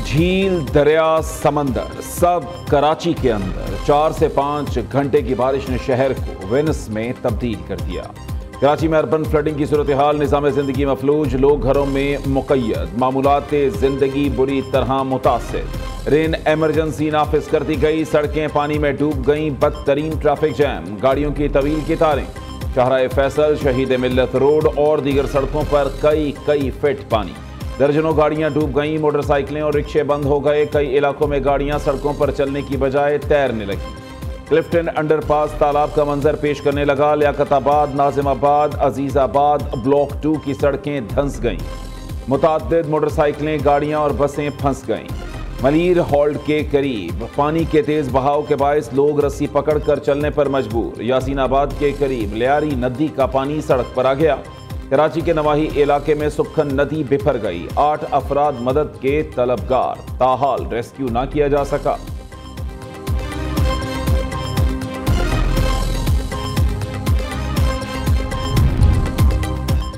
झील, दरिया, समंदर सब कराची के अंदर 4 से 5 घंटे की बारिश ने शहर को वेनिस में तब्दील कर दिया। कराची में अर्बन फ्लडिंग की सूरत हाल, निज़ाम ज़िंदगी मफलूज, लोग घरों में मुक़य्यद, मामूलाते ज़िंदगी बुरी तरह मुतासिर। रेन एमरजेंसी नाफिज कर दी गई, सड़कें पानी में डूब गईं, बदतरीन ट्रैफिक जैम, गाड़ियों की तवील कतारें। शाहराए फैसल, शहीद मिल्लत रोड और दीगर सड़कों पर कई फीट पानी, दर्जनों गाड़ियां डूब गईं, मोटरसाइकिलें और रिक्शे बंद हो गए। कई इलाकों में गाड़ियां सड़कों पर चलने की बजाय तैरने लगी। क्लिफ्टन अंडरपास तालाब का मंजर पेश करने लगा। लियाकताबाद, नाजिमाबाद, अजीजाबाद ब्लॉक 2 की सड़कें धंस गईं। मुतअद्दिद मोटरसाइकिलें, गाड़ियां और बसें फंस गईं। मलीर हॉल्ड के करीब पानी के तेज बहाव के बायस लोग रस्सी पकड़कर चलने पर मजबूर। यासीनाबाद के करीब लियारी नदी का पानी सड़क पर आ गया। कराची के नवाही इलाके में सुखन नदी बिफर गई। 8 अफराद मदद के तलबगार, ताहाल रेस्क्यू ना किया जा सका।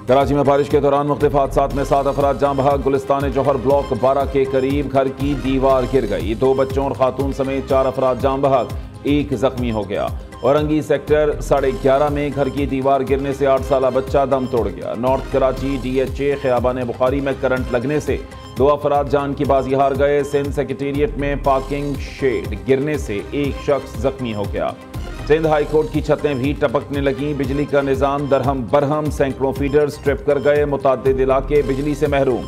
कराची में बारिश के दौरान मुख्तलिफ हादसात में 7 अफराद जाँ बहक। गुलिस्तान जौहर ब्लॉक 12 के करीब घर की दीवार गिर गई। 2 बच्चों और खातून समेत 4 अफराद जाँ बहक, 1 जख्मी हो गया। औरंगी सेक्टर 11:30 में घर की दीवार गिरने से 8 साला बच्चा दम तोड़ गया। नॉर्थ कराची DHA खियाबान बुखारी में करंट लगने से 2 अफराद जान की बाजी हार गए। सिंध सेक्रेटेरिएट में पार्किंग शेड गिरने से 1 शख्स जख्मी हो गया। सिंध हाई कोर्ट की छतें भी टपकने लगी। बिजली का निजाम दरहम बरहम, सैकड़ों फीडर्स ट्रिप कर गए। मुतअद्दिद इलाके बिजली से महरूम।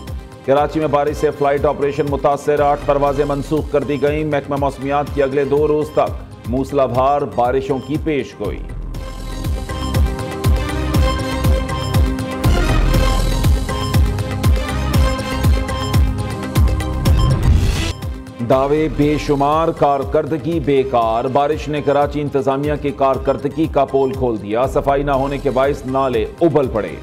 कराची में बारिश से फ्लाइट ऑपरेशन मुतासर, 8 परवाजें मनसूख कर दी गईं। महकमा मौसमियात की अगले 2 रोज तक मूसलाधार बारिशों की पेशगोई। दावे बेशुमार, कारकर्दगी बेकार। बारिश ने कराची इंतजामिया की कारकर्दगी का पोल खोल दिया। सफाई न होने के बायस नाले उबल पड़े।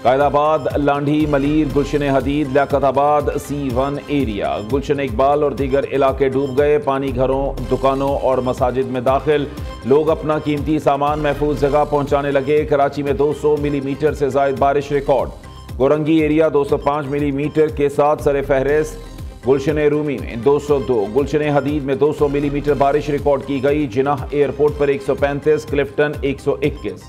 कायदाबाद, लांढी, मलीर, गुलशन हदीद, लियाकताबाद C1 एरिया, गुलशन इकबाल और दीगर इलाके डूब गए। पानी घरों, दुकानों और मसाजिद में दाखिल। लोग अपना कीमती सामान महफूज जगह पहुंचाने लगे। कराची में 200 मिलीमीटर से ज्यादा बारिश रिकॉर्ड। गोरंगी एरिया 205 मिलीमीटर के साथ सरे फहरिस्त। गुलशन रूमी में 202, गुलशन हदीद में 200 मिलीमीटर बारिश रिकॉर्ड की गई। जिनाह एयरपोर्ट पर 135, क्लिफ्टन 121,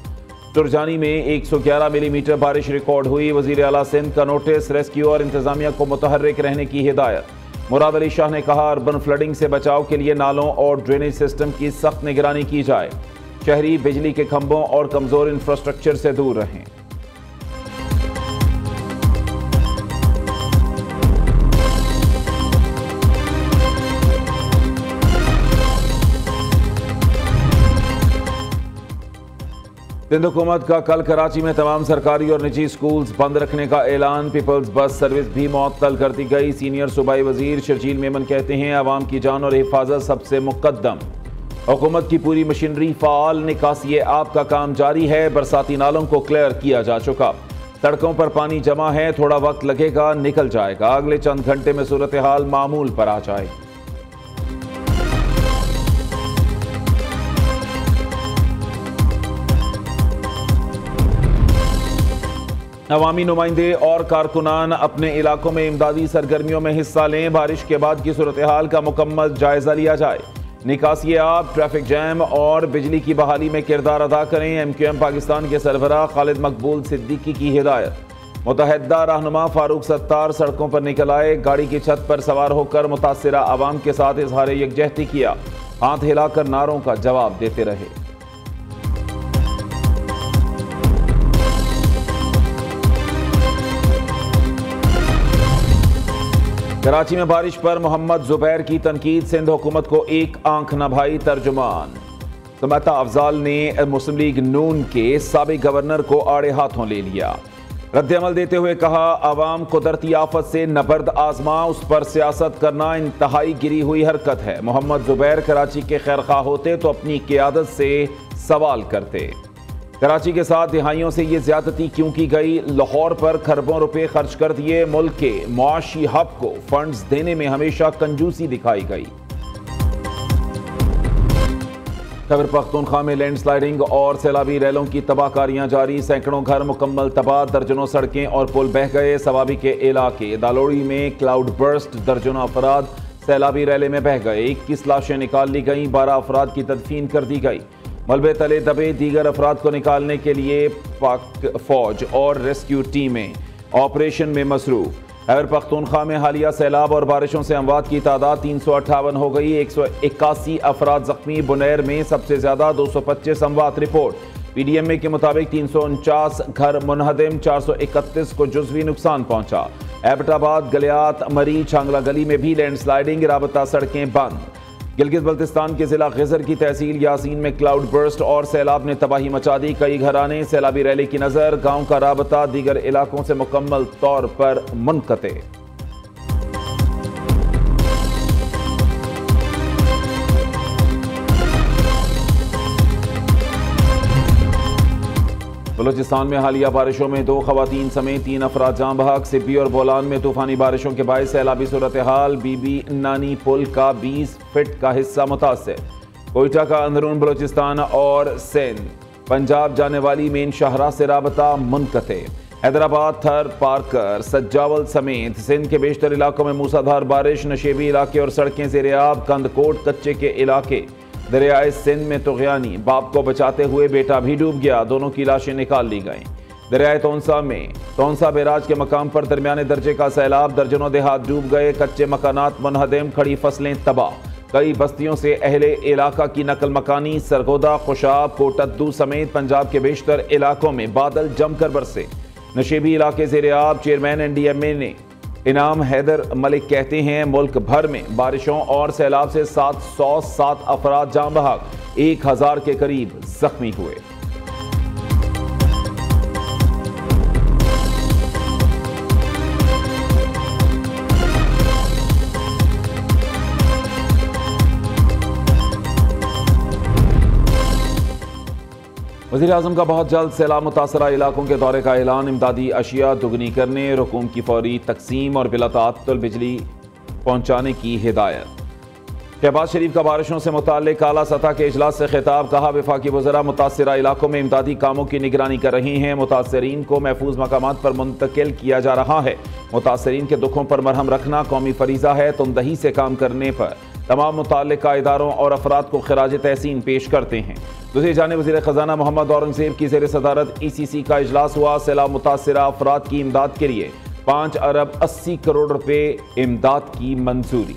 तुरजानी में 111 मिलीमीटर बारिश रिकॉर्ड हुई। वजीर आला सिंध का नोटिस, रेस्क्यू और इंतजामिया को मुतहर्रिक रहने की हिदायत। मुराद अली शाह ने कहा, अर्बन फ्लडिंग से बचाव के लिए नालों और ड्रेनेज सिस्टम की सख्त निगरानी की जाए। शहरी बिजली के खंभों और कमजोर इंफ्रास्ट्रक्चर से दूर रहें। सिंध हुकूमत का कल कराची में तमाम सरकारी और निजी स्कूल्स बंद रखने का ऐलान। पीपल्स बस सर्विस भी मुअत्तल कर दी गई। सीनियर सूबाई वजीर शर्जील मेमन कहते हैं, अवाम की जान और हिफाजत सबसे मुकद्दम। हुकूमत की पूरी मशीनरी फाल, निकासी आब का काम जारी है। बरसाती नालों को क्लियर किया जा चुका। सड़कों पर पानी जमा है, थोड़ा वक्त लगेगा, निकल जाएगा। अगले चंद घंटे में सूरत हाल मामूल पर आ जाएगी। अवामी नुमाइंदे और कारकुनान अपने इलाकों में इमदादी सरगर्मियों में हिस्सा लें। बारिश के बाद की सूरत हाल का मुकम्मल जायजा लिया जाए। निकासी आब, ट्रैफिक जैम और बिजली की बहाली में किरदार अदा करें। MQM पाकिस्तान के सरबराह खालिद मकबूल सिद्दीकी की हिदायत। मुतहद्दा रहनुमा फारूक सत्तार सड़कों पर निकल आए। गाड़ी की छत पर सवार होकर मुतासिरा आवाम के साथ इजहार यकजहती किया। हाथ हिलाकर नारों का जवाब देते रहे। कराची में बारिश पर मोहम्मद जुबैर की तनकीद। सिंध हुकूमत को एक आंख न भाई। तर्जुमान समता अफजाल ने मुस्लिम लीग नून के साबिक गवर्नर को आड़े हाथों ले लिया। रद्द-ए-अमल देते हुए कहा, अवाम कुदरती आफत से नबर्द आजमा, उस पर सियासत करना इंतहाई गिरी हुई हरकत है। मोहम्मद जुबैर कराची के खैरखा होते तो अपनी क़ियादत से सवाल करते। कराची के साथ दिहाइयों से ये ज्यादती क्यों की गई? लाहौर पर खरबों रुपए खर्च कर दिए। मुल्क के मुआशी हब को फंड्स देने में हमेशा कंजूसी दिखाई गई। खैबर पख्तूनख्वा में लैंडस्लाइडिंग और सैलाबी रैलों की तबाहकारियां जारी। सैकड़ों घर मुकम्मल तबाह, दर्जनों सड़कें और पुल बह गए। सवाबी के इलाके दालोड़ी में क्लाउड बर्स्ट, दर्जनों अफराद सैलाबी रैले में बह गए। 21 लाशें निकाल ली गईं, 12 अफराद की तदफीन कर दी गई। मलबे तले दबे दीगर अफराद को निकालने के लिए पाक फौज और रेस्क्यू टीमें ऑपरेशन में मसरूफ। खैबर पख्तूनख्वा में हालिया सैलाब और बारिशों से अमवात की तादाद 358 हो गई। 181 अफराद जख्मी। बुनैर में सबसे ज्यादा 225 अमवात रिपोर्ट। पीडीएमए के मुताबिक 349 घर मुनहदम, 431 को जुज़वी नुकसान पहुंचा। एबटाबाद, गलियात, मरी, छांगला गली में भी लैंडस्लाइडिंग, राबता सड़कें बंद। गिलगित बल्तिस्तान के जिला खिजर की तहसील यासीन में क्लाउड बर्स्ट और सैलाब ने तबाही मचा दी। कई घराने सैलाबी रैली की नजर, गांव का राबता दीगर इलाकों से मुकम्मल तौर पर मुनक़ते। बलूचिस्तान में हालिया बारिशों में 2 खवातीन समेत 3 अफराद जाँ बहक। सिब्बी और बोलान में तूफानी बारिशों के बायस सैलाबी सूरत हाल। बीबी नानी पुल का 20 फीट का हिस्सा मुतासर। कोयटा का अंदरून बलूचिस्तान और सिंध पंजाब जाने वाली मेन शाहराह से राबता मुनक़ते। हैदराबाद, थर, पारकर, सज्जावल समेत सिंध के बेशतर इलाकों में मूसाधार बारिश। नशेबी इलाके और सड़कें ज़ेर-ए-आब। कंदकोट कच्चे के इलाके। दरियाए सिंध में तुग़यानी, बाप को बचाते हुए बेटा भी डूब गया, दोनों की लाशें निकाल ली गईं। दरियाए तौंसा में तौंसा बैराज के मकाम पर दरमियाने दर्जे का सैलाब, दर्जनों देहात डूब गए। कच्चे मकानात मुनहदम, खड़ी फसलें तबाह। कई बस्तियों से अहले इलाका की नकल मकानी। सरगोदा, खुशाब, कोटद्दू समेत पंजाब के बेशतर इलाकों में बादल जमकर बरसे। नशेबी इलाके ज़ेर-ए-आब। चेयरमैन एनडीएमए ने इनाम हैदर मलिक कहते हैं मुल्क भर में बारिशों और सैलाब से 707 अफराद जाँ बहक, 1000 के करीब जख्मी हुए। वज़ीर आज़म का बहुत जल्द सैलाब मुतासरा इलाकों के दौरे का ऐलान। इमदादी अशिया दुगनी करने, रकूम की फौरी तकसीम और बिला ताअत्तुल बिजली पहुँचाने की हिदायत। शहबाज शरीफ का बारिशों से मुताल्लिक आला सतह के इजलास से खिताब। कहा वफाकी वज़रा मुतासरा इलाकों में इमदादी कामों की निगरानी कर रही हैं। मुतासरीन को महफूज मकामात पर मुंतकिल किया जा रहा है। मुतासरीन के दुखों पर मरहम रखना कौमी फरीज़ा है। तुमदही से काम करने पर तमाम मुताल्लिका इदारों और अफराद को खिराज तहसीन पेश करते हैं। दूसरी जानिब वज़ीर ख़जाना मोहम्मद औरंगज़ेब की ज़ेर सदारत ECC का इजलास हुआ। सैलाब मुतासरा अफराद की इमदाद के लिए 5 अरब 80 करोड़ रुपए इमदाद की मंजूरी।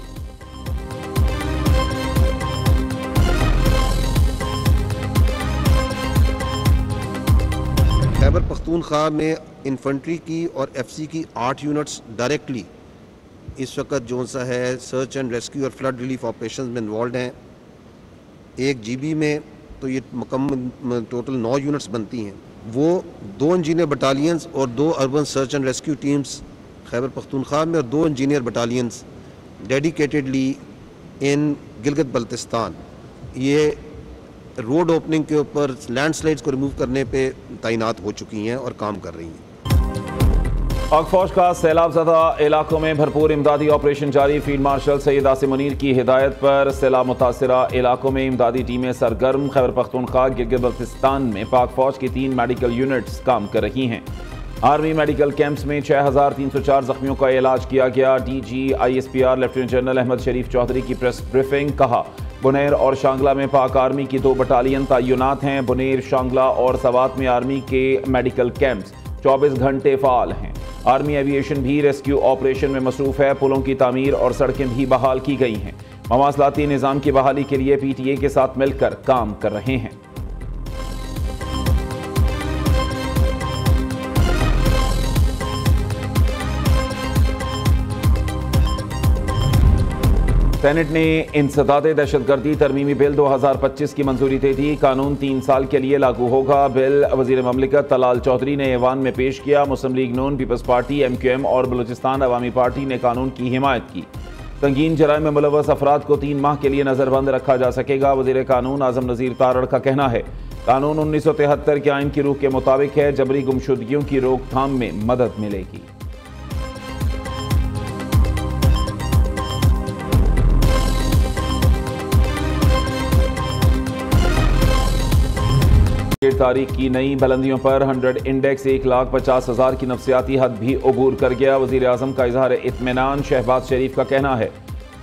खैबर पख्तूनख्वा में इन्फेंट्री की और FC की 8 यूनिट्स डायरेक्टली इस वक्त जो सा है सर्च एंड रेस्क्यू और फ्लड रिलीफ ऑपरेशन में इन्वॉल्व हैं। एक GB में तो ये मुकम्मल टोटल 9 यूनिट्स बनती हैं। वो 2 इंजीनियर बटालियंस और 2 urban search and rescue teams Khyber Pakhtunkhwa में और 2 इंजीनियर बटालियंस डेडिकेटेडली इन गिलगित बल्तिस्तान ये रोड ओपनिंग के ऊपर लैंडस्लाइड्स को रिमूव करने पे तैनात हो चुकी हैं और काम कर रही हैं। पाक फौज का सैलाब ज़दा इलाकों में भरपूर इमदादी ऑपरेशन जारी। फील्ड मार्शल सैयद आसिम मुनीर की हिदायत पर सैलाब मुतासरा इलाकों में इमदादी टीमें सरगर्म। खैबर पख्तूनख्वा गिलगित बल्तिस्तान में पाक फौज की 3 मेडिकल यूनिट्स काम कर रही हैं। आर्मी मेडिकल कैंप्स में 6304 जख्मियों का इलाज किया गया। DG ISPR lieutenant general Ahmed Sharif Chaudhry की प्रेस ब्रीफिंग। कहा बुनेर और शांगला में पाक आर्मी की 2 बटालियन तैनात हैं। बुनेर, शांगला और सवात में आर्मी के मेडिकल कैंप्स 24 घंटे फ़ाल हैं। आर्मी एविएशन भी रेस्क्यू ऑपरेशन में मसरूफ़ है। पुलों की तामीर और सड़कें भी बहाल की गई हैं। मवासलाती निज़ाम की बहाली के लिए PTA के साथ मिलकर काम कर रहे हैं। सेनेट ने इंसदादे दहशतगर्दी तरमीमी बिल 2025 की मंजूरी दे दी। कानून 3 साल के लिए लागू होगा। बिल वज़ीर ममलिकत तलाल चौधरी ने ऐवान में पेश किया। मुस्लिम लीग नून, पीपल्स पार्टी, MQM और बलूचिस्तान अवामी पार्टी ने कानून की हिमायत की। संगीन जराइम में मुलव्वस अफराद को 3 माह के लिए नजरबंद रखा जा सकेगा। वज़ीर कानून आज़म नज़ीर तारड़ का कहना है कानून 1973 के आइन की रूह के मुताबिक है। जबरी गुमशुदगियों की रोकथाम में मदद मिलेगी। तारीख की नई बुलंदियों पर 100 इंडेक्स 1,50,000 की नफसियाती हद भी अबूर कर गया। वज़ीर आज़म का इजहार इत्मीनान। शहबाज शरीफ का कहना है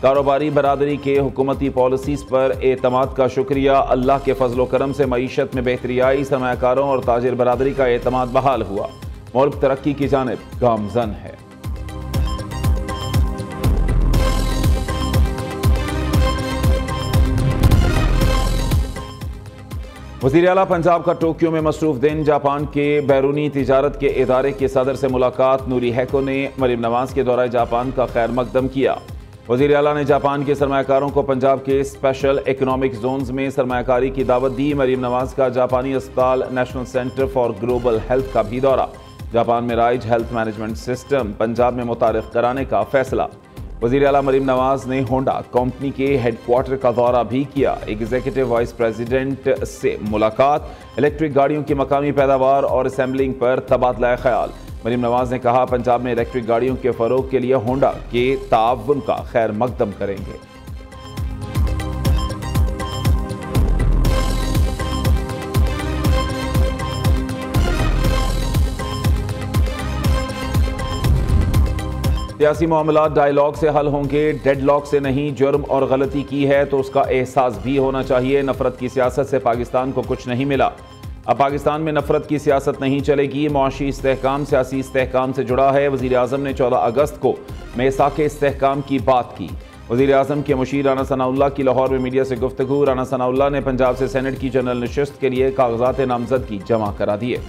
कारोबारी बरादरी के हुकूमती पॉलिसीज़ पर एतमाद का शुक्रिया। अल्लाह के फजलो करम से मईशत में बेहतरी आई। सरमायाकारों और ताजिर बरादरी का एतमाद बहाल हुआ। मुल्क तरक्की की जानिब गामजन है। वज़ीर आला पंजाब का टोक्यो में मसरूफ दिन। जापान के बैरूनी तिजारत के इदारे के सदर से मुलाकात। नूरी हैको ने मरीम नवाज के दौरान जापान का खैर मकदम किया। वज़ीर आला ने जापान के सरमायाकारों को पंजाब के स्पेशल इकनॉमिक जोन्स में सरमायाकारी की दावत दी। मरीम नवाज का जापानी अस्पताल national centre for global health का भी दौरा। जापान में rise health management system Punjab में मुतारिफ कराने का फैसला। वज़ीर आला मरीम नवाज ने होंडा कंपनी के हेडक्वार्टर का दौरा भी किया। एग्जीक्यूटिव वाइस प्रेसिडेंट से मुलाकात। इलेक्ट्रिक गाड़ियों की मकामी पैदावार और असेंबलिंग पर तबादला ख्याल। मरीम नवाज ने कहा पंजाब में इलेक्ट्रिक गाड़ियों के फरोग के लिए होंडा के ताउन का खैर मकदम करेंगे। सियासी मामलात डायलॉग से हल होंगे, डेडलॉक से नहीं। जुर्म और गलती की है तो उसका एहसास भी होना चाहिए। नफरत की सियासत से पाकिस्तान को कुछ नहीं मिला। अब पाकिस्तान में नफरत की सियासत नहीं चलेगी। मुआशी इस्तेहकाम सियासी इस्तेहकाम से जुड़ा है। वज़ीर आज़म ने 14 अगस्त को मेसाक इस्तेहकाम की बात की। वज़ीर आज़म के मुशीर राना सनाउल्लाह की लाहौर में मीडिया से गुफ्तगू। राना सनाउल्लाह ने पंजाब से सेनेट की जनरल नशिस्त के लिए कागजात नामजदगी जमा करा दिए।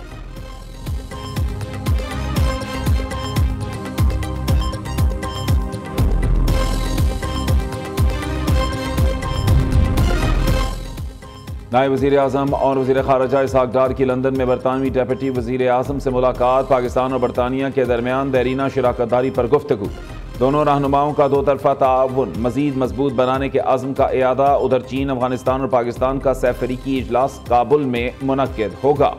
नायब वज़ीर आज़म और वज़ीर ख़ारिजा इसहाक़ डार की लंदन में बरतानवी डेप्यूटी वज़ीर आज़म से मुलाकात। पाकिस्तान और बरतानिया के दरमियान देरीना शराकतदारी पर गुफ्तगू। दोनों रहनुमाओं का दो तरफ़ा ताउन मज़ीद मजबूत बनाने के अज़्म का इयादा। उधर चीन, अफगानिस्तान और पाकिस्तान का सैफरीकी इजलास काबुल में मुनक्किद होगा।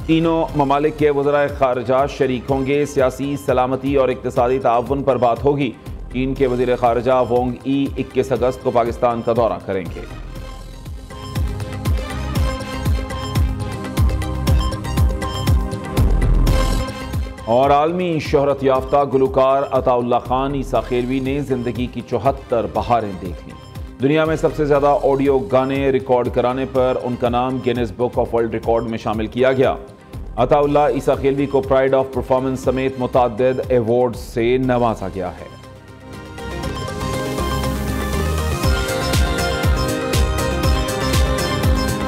तीनों ममालिक के वज़राए ख़ारिजा शरीक होंगे। सियासी, सलामती और इक़्तिसादी ताउन पर बात होगी। चीन के वज़ीर ख़ारिजा वोंग ई 21 अगस्त को पाकिस्तान का दौरा करेंगे। और आलमी शोहरत याफ्ता गुलकार अताउल्लाह खान ईसा खेलवी ने जिंदगी की 74 बहारें देख ली। दुनिया में सबसे ज़्यादा ऑडियो गाने रिकॉर्ड कराने पर उनका नाम Guinness book of world record में शामिल किया गया। अताउल्लाह ईसा खेलवी को प्राइड ऑफ परफॉर्मेंस समेत मुतअद्दिद अवार्ड से नवाजा गया है।